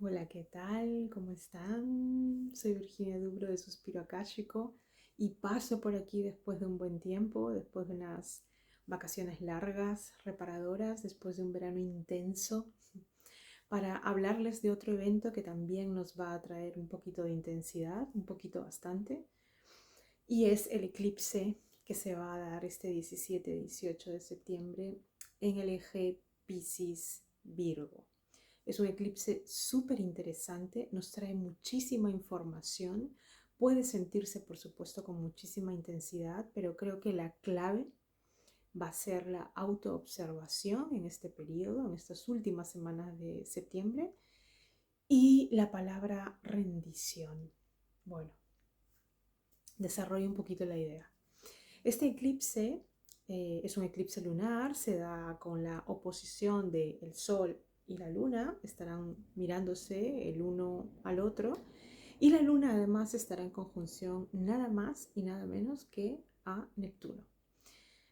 Hola, ¿qué tal? ¿Cómo están? Soy Virginia Dubro de Suspiro Akáshico y paso por aquí después de un buen tiempo, después de unas vacaciones largas, reparadoras, después de un verano intenso, para hablarles de otro evento que también nos va a traer un poquito de intensidad, un poquito bastante, y es el eclipse que se va a dar este 17-18 de septiembre en el eje Piscis-Virgo. Es un eclipse súper interesante, nos trae muchísima información, puede sentirse por supuesto con muchísima intensidad, pero creo que la clave va a ser la autoobservación en este periodo, en estas últimas semanas de septiembre, y la palabra rendición. Bueno, desarrollo un poquito la idea. Este eclipse es un eclipse lunar, se da con la oposición del Sol y la Luna, estarán mirándose el uno al otro, y la Luna además estará en conjunción nada más y nada menos que a Neptuno.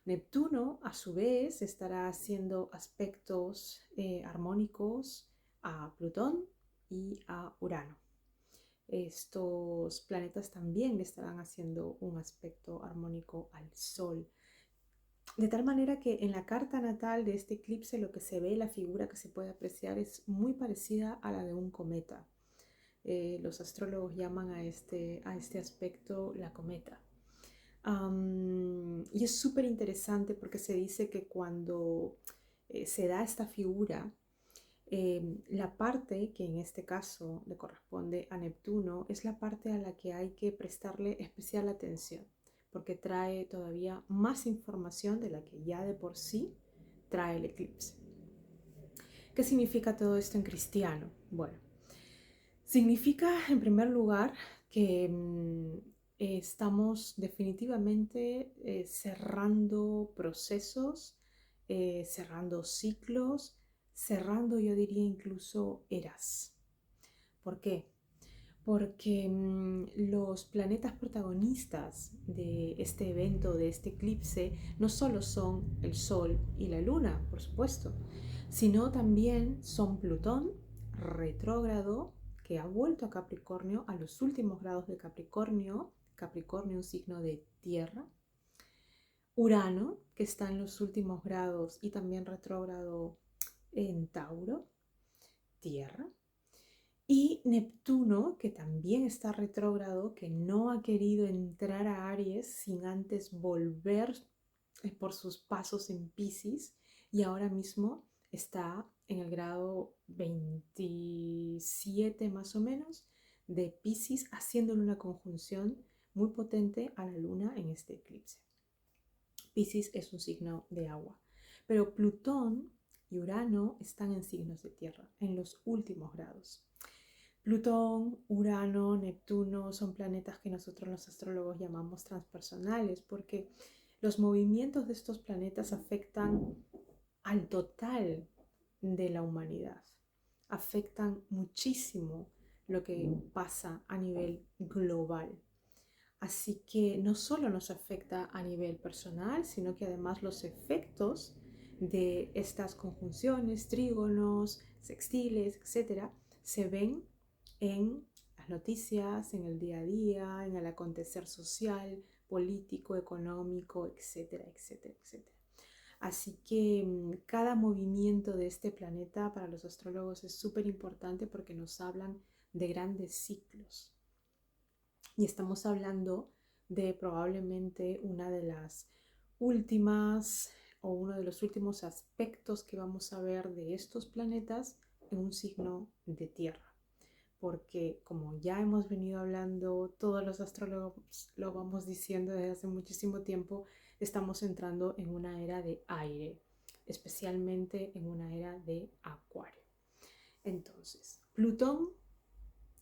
Neptuno, a su vez, estará haciendo aspectos armónicos a Plutón y a Urano. Estos planetas también le estarán haciendo un aspecto armónico al Sol. De tal manera que en la carta natal de este eclipse lo que se ve, la figura que se puede apreciar es muy parecida a la de un cometa. Los astrólogos llaman a este aspecto la cometa. Y es súper interesante porque se dice que cuando se da esta figura, la parte que en este caso le corresponde a Neptuno es la parte a la que hay que prestarle especial atención, porque trae todavía más información de la que ya de por sí trae el eclipse. ¿Qué significa todo esto en cristiano? Bueno, significa en primer lugar que estamos definitivamente cerrando procesos, cerrando ciclos, cerrando, yo diría, incluso eras. ¿Por qué? Porque los planetas protagonistas de este evento, de este eclipse, no solo son el Sol y la Luna, por supuesto, sino también son Plutón retrógrado, que ha vuelto a Capricornio, a los últimos grados de Capricornio, Capricornio un signo de tierra, Urano, que está en los últimos grados y también retrógrado en Tauro, tierra, y Neptuno, que también está retrógrado, que no ha querido entrar a Aries sin antes volver por sus pasos en Piscis, y ahora mismo está en el grado 27 más o menos de Piscis, haciéndole una conjunción muy potente a la luna en este eclipse. Piscis es un signo de agua, pero Plutón y Urano están en signos de tierra, en los últimos grados. Plutón, Urano, Neptuno son planetas que nosotros los astrólogos llamamos transpersonales porque los movimientos de estos planetas afectan al total de la humanidad, afectan muchísimo lo que pasa a nivel global. Así que no solo nos afecta a nivel personal, sino que además los efectos de estas conjunciones, trígonos, sextiles, etcétera, se ven en las noticias, en el día a día, en el acontecer social, político, económico, etcétera, etcétera, etcétera. Así que cada movimiento de este planeta para los astrólogos es súper importante porque nos hablan de grandes ciclos. Y estamos hablando de probablemente una de las últimas o uno de los últimos aspectos que vamos a ver de estos planetas en un signo de tierra. Porque como ya hemos venido hablando, todos los astrólogos lo vamos diciendo desde hace muchísimo tiempo, estamos entrando en una era de aire, especialmente en una era de Acuario. Entonces, Plutón,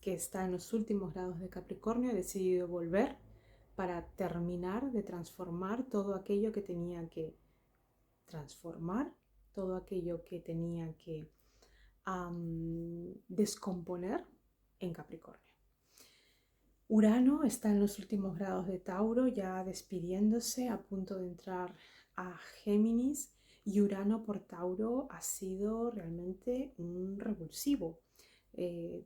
que está en los últimos grados de Capricornio, ha decidido volver para terminar de transformar todo aquello que tenía que transformar, todo aquello que tenía que descomponer en Capricornio. Urano está en los últimos grados de Tauro, ya despidiéndose, a punto de entrar a Géminis, y Urano por Tauro ha sido realmente un revulsivo.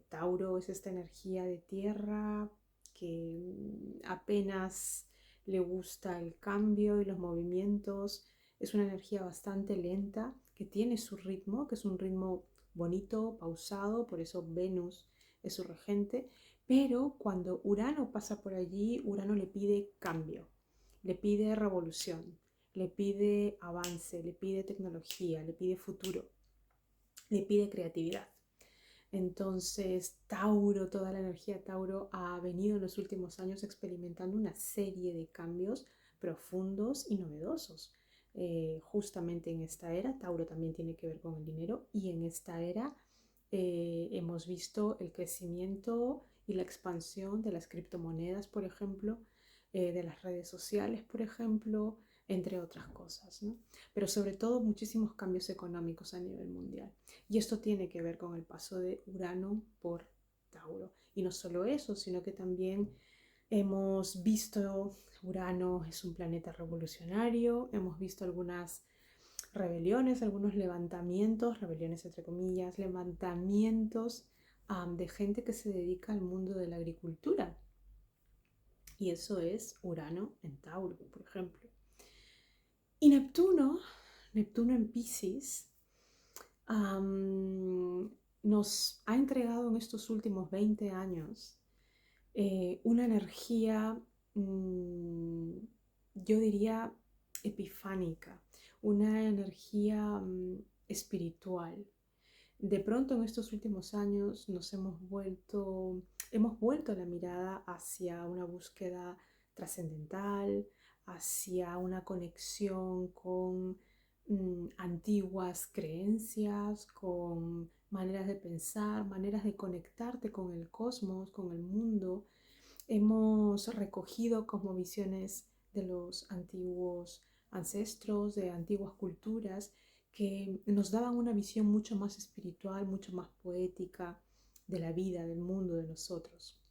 Tauro es esta energía de tierra que apenas le gusta el cambio y los movimientos. Es una energía bastante lenta que tiene su ritmo, que es un ritmo bonito, pausado, por eso Venus es su regente, pero cuando Urano pasa por allí, Urano le pide cambio, le pide revolución, le pide avance, le pide tecnología, le pide futuro, le pide creatividad. Entonces, Tauro, toda la energía Tauro ha venido en los últimos años experimentando una serie de cambios profundos y novedosos. Justamente en esta era, Tauro también tiene que ver con el dinero y en esta era hemos visto el crecimiento y la expansión de las criptomonedas, por ejemplo, de las redes sociales, por ejemplo, entre otras cosas, ¿no? Pero sobre todo muchísimos cambios económicos a nivel mundial. Y esto tiene que ver con el paso de Urano por Tauro. Y no solo eso, sino que también hemos visto, Urano es un planeta revolucionario, hemos visto algunas rebeliones, algunos levantamientos, rebeliones entre comillas, levantamientos de gente que se dedica al mundo de la agricultura. Y eso es Urano en Tauro, por ejemplo. Y Neptuno, Neptuno en Piscis, nos ha entregado en estos últimos 20 años una energía, yo diría, epifánica, una energía espiritual. De pronto en estos últimos años hemos vuelto la mirada hacia una búsqueda trascendental, hacia una conexión con antiguas creencias, con maneras de pensar, maneras de conectarte con el cosmos, con el mundo. Hemos recogido cosmovisiones de los antiguos ancestros, de antiguas culturas, que nos daban una visión mucho más espiritual, mucho más poética de la vida, del mundo, de nosotros.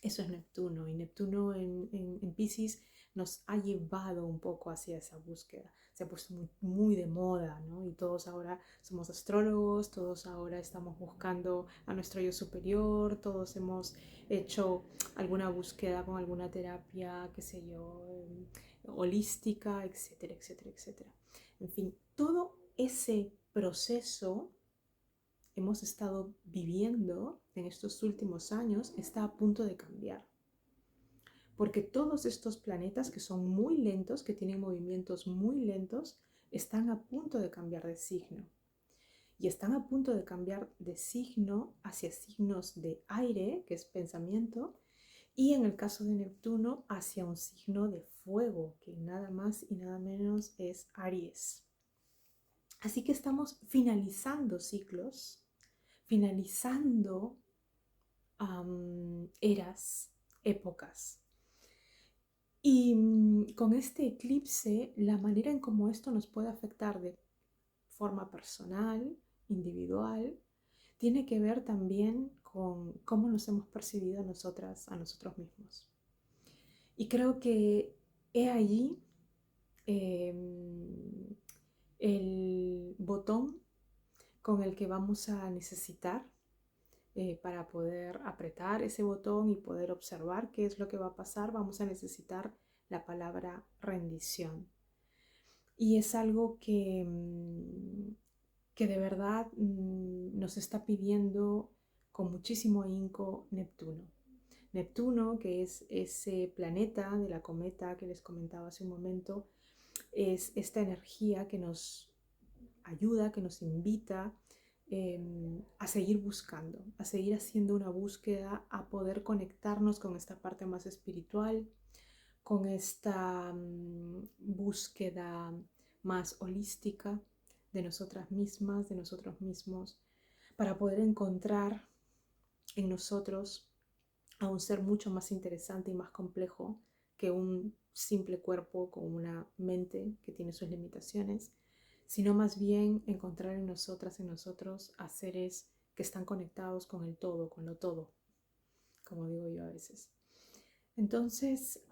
Eso es Neptuno, y Neptuno en Piscis nos ha llevado un poco hacia esa búsqueda. Se ha puesto muy de moda, ¿no? Y todos ahora somos astrólogos, todos ahora estamos buscando a nuestro yo superior, todos hemos hecho alguna búsqueda con alguna terapia, qué sé yo, holística, etcétera, etcétera, etcétera. En fin, todo ese proceso hemos estado viviendo en estos últimos años está a punto de cambiar. Porque todos estos planetas que son muy lentos, que tienen movimientos muy lentos, están a punto de cambiar de signo. Y están a punto de cambiar de signo hacia signos de aire, que es pensamiento, y en el caso de Neptuno hacia un signo de fuego, que nada más y nada menos es Aries. Así que estamos finalizando ciclos, finalizando eras, épocas. Y con este eclipse, la manera en cómo esto nos puede afectar de forma personal, individual, tiene que ver también con cómo nos hemos percibido nosotras a nosotros mismos. Y creo que he allí el botón con el que vamos a necesitar para poder apretar ese botón y poder observar qué es lo que va a pasar, vamos a necesitar la palabra rendición. Y es algo que de verdad nos está pidiendo con muchísimo ahínco Neptuno. Neptuno, que es ese planeta de la cometa que les comentaba hace un momento, es esta energía que nos ayuda, que nos invita a seguir buscando, a seguir haciendo una búsqueda, a poder conectarnos con esta parte más espiritual, con esta búsqueda más holística de nosotras mismas, de nosotros mismos, para poder encontrar en nosotros a un ser mucho más interesante y más complejo que un simple cuerpo con una mente que tiene sus limitaciones, sino más bien encontrar en nosotras, en nosotros, a seres que están conectados con el todo, con lo todo, como digo yo a veces. Entonces,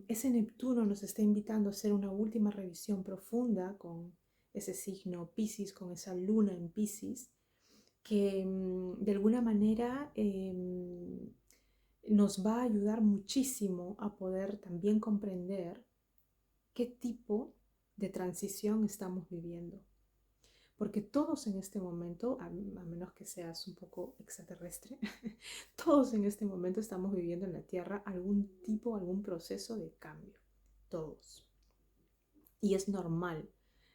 ese Neptuno nos está invitando a hacer una última revisión profunda con ese signo Piscis, con esa luna en Piscis, que de alguna manera nos va a ayudar muchísimo a poder también comprender qué tipo de transición estamos viviendo. Porque todos en este momento, a menos que seas un poco extraterrestre, todos en este momento estamos viviendo en la Tierra algún proceso de cambio. Todos. Y es normal.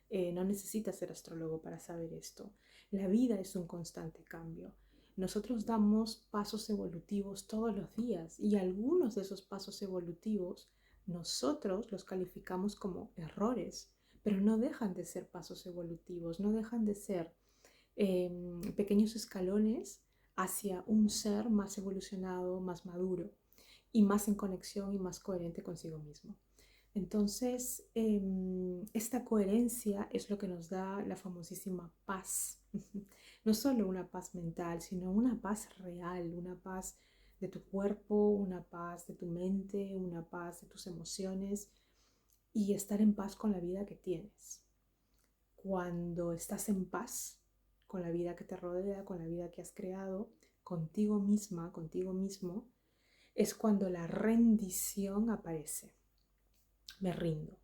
No necesitas ser astrólogo para saber esto. La vida es un constante cambio. Nosotros damos pasos evolutivos todos los días y algunos de esos pasos evolutivos nosotros los calificamos como errores, pero no dejan de ser pasos evolutivos, no dejan de ser pequeños escalones hacia un ser más evolucionado, más maduro y más en conexión y más coherente consigo mismo. Entonces, esta coherencia es lo que nos da la famosísima paz. No solo una paz mental, sino una paz real, una paz de tu cuerpo, una paz de tu mente, una paz de tus emociones y estar en paz con la vida que tienes. Cuando estás en paz con la vida que te rodea, con la vida que has creado, contigo misma, contigo mismo, es cuando la rendición aparece. Me rindo.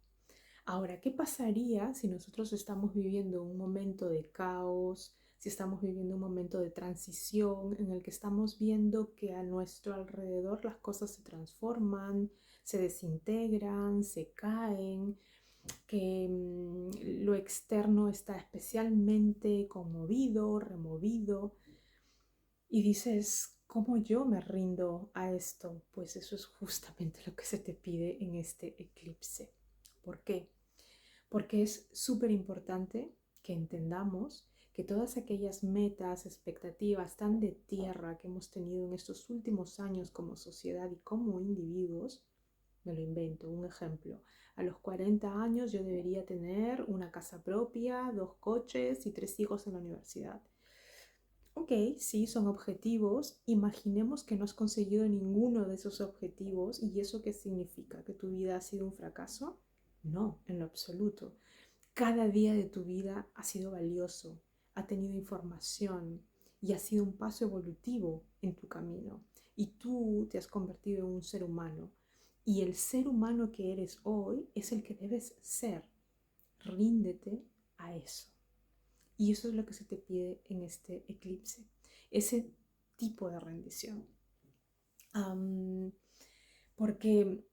Ahora, ¿qué pasaría si nosotros estamos viviendo un momento de caos, si estamos viviendo un momento de transición en el que estamos viendo que a nuestro alrededor las cosas se transforman, se desintegran, se caen, que lo externo está especialmente conmovido, removido, y dices, ¿cómo yo me rindo a esto? Pues eso es justamente lo que se te pide en este eclipse. ¿Por qué? Porque es súper importante que entendamos que todas aquellas metas, expectativas tan de tierra que hemos tenido en estos últimos años como sociedad y como individuos, me lo invento, un ejemplo. A los 40 años yo debería tener una casa propia, 2 coches y 3 hijos en la universidad. Ok, sí, son objetivos. Imaginemos que no has conseguido ninguno de esos objetivos. ¿Y eso qué significa? ¿Que tu vida ha sido un fracaso? No, en lo absoluto. Cada día de tu vida ha sido valioso, ha tenido información y ha sido un paso evolutivo en tu camino. Y tú te has convertido en un ser humano. Y el ser humano que eres hoy es el que debes ser. Ríndete a eso. Y eso es lo que se te pide en este eclipse. Ese tipo de rendición. Porque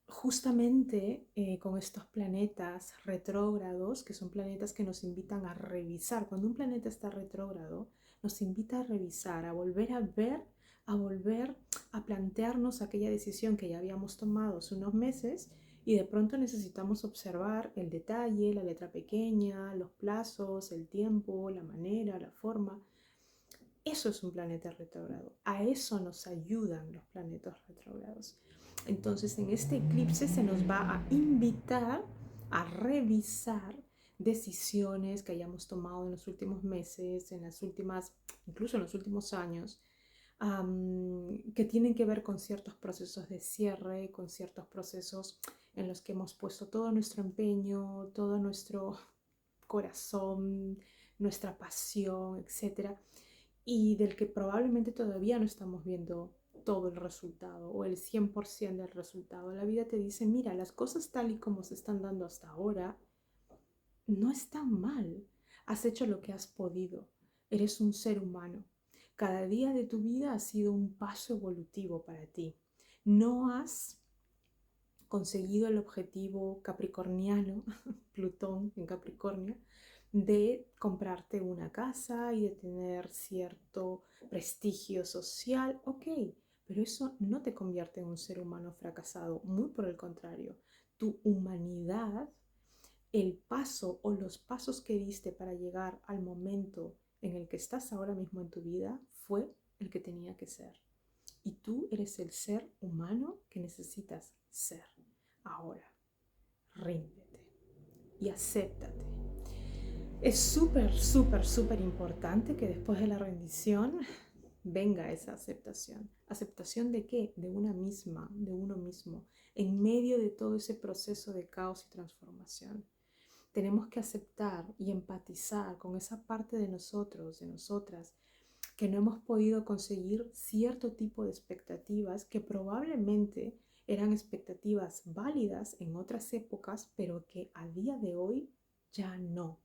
justamente con estos planetas retrógrados, que son planetas que nos invitan a revisar, cuando un planeta está retrógrado, nos invita a revisar, a volver a ver, a volver a plantearnos aquella decisión que ya habíamos tomado hace unos meses y de pronto necesitamos observar el detalle, la letra pequeña, los plazos, el tiempo, la manera, la forma. Eso es un planeta retrógrado. A eso nos ayudan los planetas retrógrados. Entonces, en este eclipse se nos va a invitar a revisar decisiones que hayamos tomado en los últimos meses, incluso en los últimos años, que tienen que ver con ciertos procesos de cierre, con ciertos procesos en los que hemos puesto todo nuestro empeño, todo nuestro corazón, nuestra pasión, etcétera, y del que probablemente todavía no estamos viendo todo el resultado o el 100% del resultado. La vida te dice, mira, las cosas tal y como se están dando hasta ahora no están mal. Has hecho lo que has podido. Eres un ser humano. Cada día de tu vida ha sido un paso evolutivo para ti. No has conseguido el objetivo capricorniano, Plutón en Capricornio, de comprarte una casa y de tener cierto prestigio social, ok, pero eso no te convierte en un ser humano fracasado, muy por el contrario, tu humanidad, el paso o los pasos que diste para llegar al momento en el que estás ahora mismo en tu vida fue el que tenía que ser. Y tú eres el ser humano que necesitas ser. Ahora, ríndete y acéptate. Es súper, súper, súper importante que después de la rendición venga esa aceptación. ¿Aceptación de qué? De una misma, de uno mismo, en medio de todo ese proceso de caos y transformación. Tenemos que aceptar y empatizar con esa parte de nosotros, de nosotras, que no hemos podido conseguir cierto tipo de expectativas que probablemente eran expectativas válidas en otras épocas, pero que a día de hoy ya no.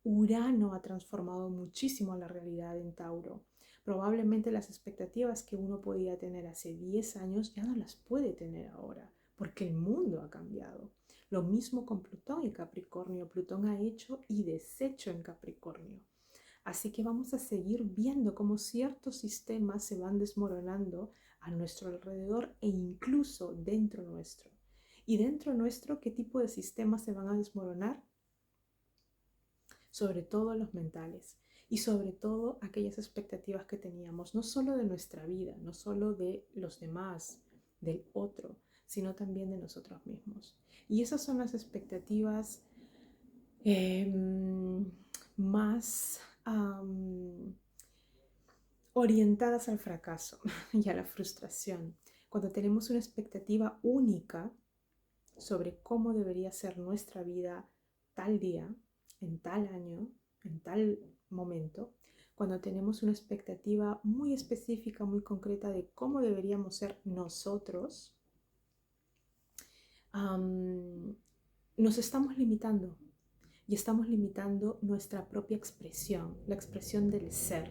Urano ha transformado muchísimo la realidad en Tauro. Probablemente las expectativas que uno podía tener hace 10 años ya no las puede tener ahora, porque el mundo ha cambiado. Lo mismo con Plutón y Capricornio. Plutón ha hecho y deshecho en Capricornio. Así que vamos a seguir viendo cómo ciertos sistemas se van desmoronando a nuestro alrededor e incluso dentro nuestro. Y dentro nuestro, ¿qué tipo de sistemas se van a desmoronar? Sobre todo los mentales y sobre todo aquellas expectativas que teníamos, no solo de nuestra vida, no solo de los demás, del otro, sino también de nosotros mismos. Y esas son las expectativas más orientadas al fracaso y a la frustración. Cuando tenemos una expectativa única sobre cómo debería ser nuestra vida tal día, en tal año, en tal momento, cuando tenemos una expectativa muy específica, muy concreta de cómo deberíamos ser nosotros, nos estamos limitando y estamos limitando nuestra propia expresión, la expresión del ser.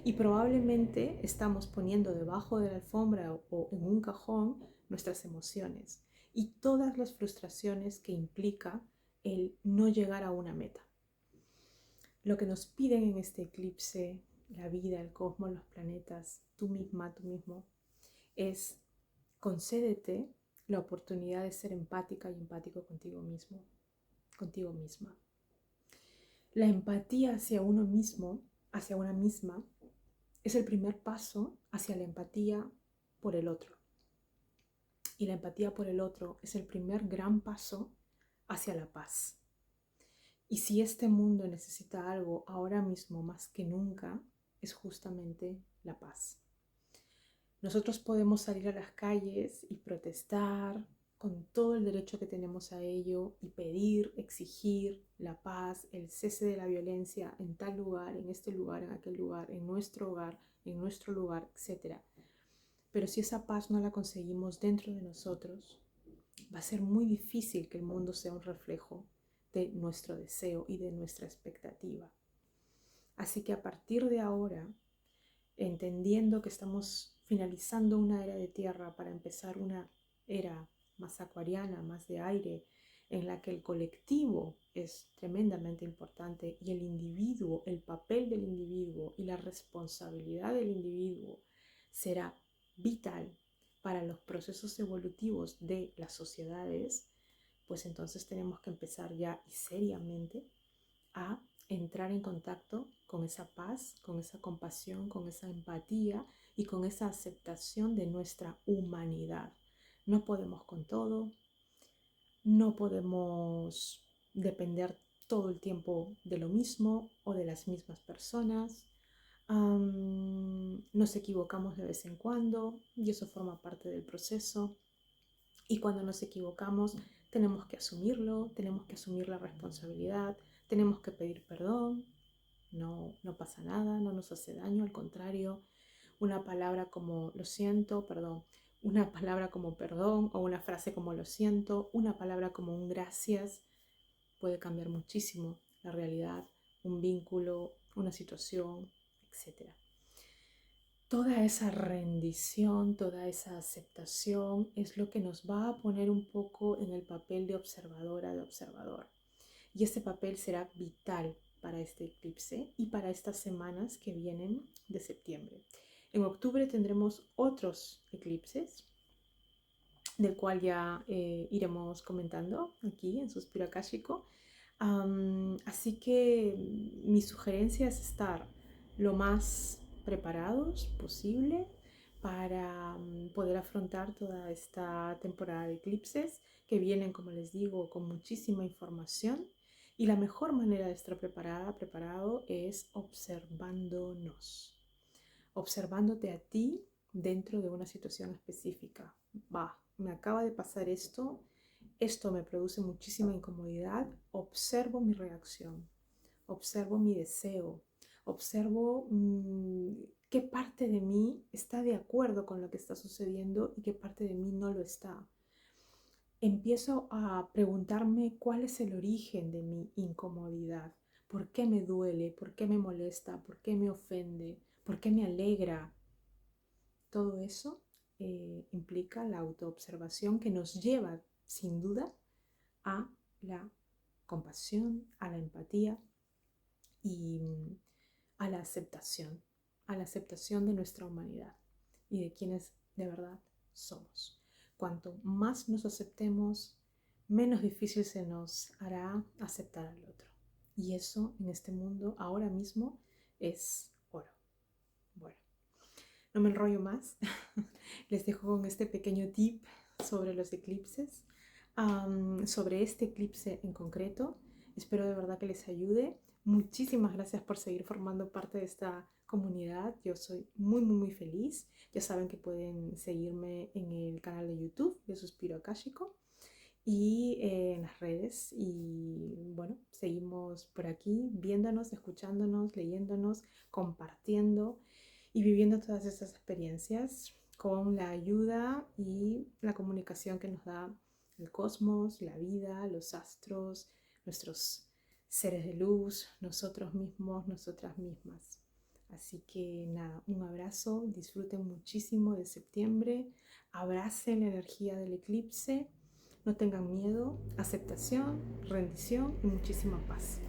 Y probablemente estamos poniendo debajo de la alfombra o en un cajón nuestras emociones y todas las frustraciones que implica el no llegar a una meta. Lo que nos piden en este eclipse, la vida, el cosmos, los planetas, tú misma, tú mismo, es concédete la oportunidad de ser empática y empático contigo mismo, contigo misma. La empatía hacia uno mismo, hacia una misma, es el primer paso hacia la empatía por el otro. Y la empatía por el otro es el primer gran paso hacia la paz. Y si este mundo necesita algo ahora mismo más que nunca, es justamente la paz. Nosotros podemos salir a las calles y protestar con todo el derecho que tenemos a ello y pedir, exigir la paz, el cese de la violencia en tal lugar, en este lugar, en aquel lugar, en nuestro hogar, en nuestro lugar, etc. Pero si esa paz no la conseguimos dentro de nosotros, va a ser muy difícil que el mundo sea un reflejo de nuestro deseo y de nuestra expectativa. Así que a partir de ahora, entendiendo que estamos finalizando una era de tierra para empezar una era más acuariana, más de aire, en la que el colectivo es tremendamente importante y el individuo, el papel del individuo y la responsabilidad del individuo será vital para los procesos evolutivos de las sociedades, pues entonces tenemos que empezar ya y seriamente a entrar en contacto con esa paz, con esa compasión, con esa empatía y con esa aceptación de nuestra humanidad. No podemos con todo, no podemos depender todo el tiempo de lo mismo o de las mismas personas. Nos equivocamos de vez en cuando y eso forma parte del proceso. Y cuando nos equivocamos tenemos que asumirlo, tenemos que asumir la responsabilidad, tenemos que pedir perdón, no pasa nada, no nos hace daño, al contrario, una palabra como lo siento, perdón, una palabra como perdón o una frase como lo siento, una palabra como un gracias puede cambiar muchísimo la realidad, un vínculo, una situación, etc. Toda esa rendición, toda esa aceptación es lo que nos va a poner un poco en el papel de observadora, de observador. Y este papel será vital para este eclipse y para estas semanas que vienen de septiembre. En octubre tendremos otros eclipses, del cual ya iremos comentando aquí en Suspiro Akáshico. Así que mi sugerencia es estar lo más preparados posible para poder afrontar toda esta temporada de eclipses que vienen, como les digo, con muchísima información. Y la mejor manera de estar preparado es observándonos, observándote a ti dentro de una situación específica. Me acaba de pasar esto, esto me produce muchísima incomodidad, observo mi reacción, observo mi deseo, observo qué parte de mí está de acuerdo con lo que está sucediendo y qué parte de mí no lo está. Empiezo a preguntarme cuál es el origen de mi incomodidad, por qué me duele, por qué me molesta, por qué me ofende, por qué me alegra. Todo eso implica la autoobservación que nos lleva, sin duda, a la compasión, a la empatía y a la aceptación de nuestra humanidad y de quienes de verdad somos. Cuanto más nos aceptemos, menos difícil se nos hará aceptar al otro. Y eso en este mundo ahora mismo es oro. Bueno, no me enrollo más. Les dejo con este pequeño tip sobre los eclipses. Sobre este eclipse en concreto, espero de verdad que les ayude. Muchísimas gracias por seguir formando parte de esta comunidad. Yo soy muy feliz. Ya saben que pueden seguirme en el canal de YouTube de Suspiro Akáshico y en las redes. Y bueno, seguimos por aquí viéndonos, escuchándonos, leyéndonos, compartiendo y viviendo todas estas experiencias con la ayuda y la comunicación que nos da el cosmos, la vida, los astros, nuestros seres de luz, nosotros mismos, nosotras mismas. Así que nada, un abrazo, disfruten muchísimo de septiembre, abracen la energía del eclipse, no tengan miedo, aceptación, rendición y muchísima paz.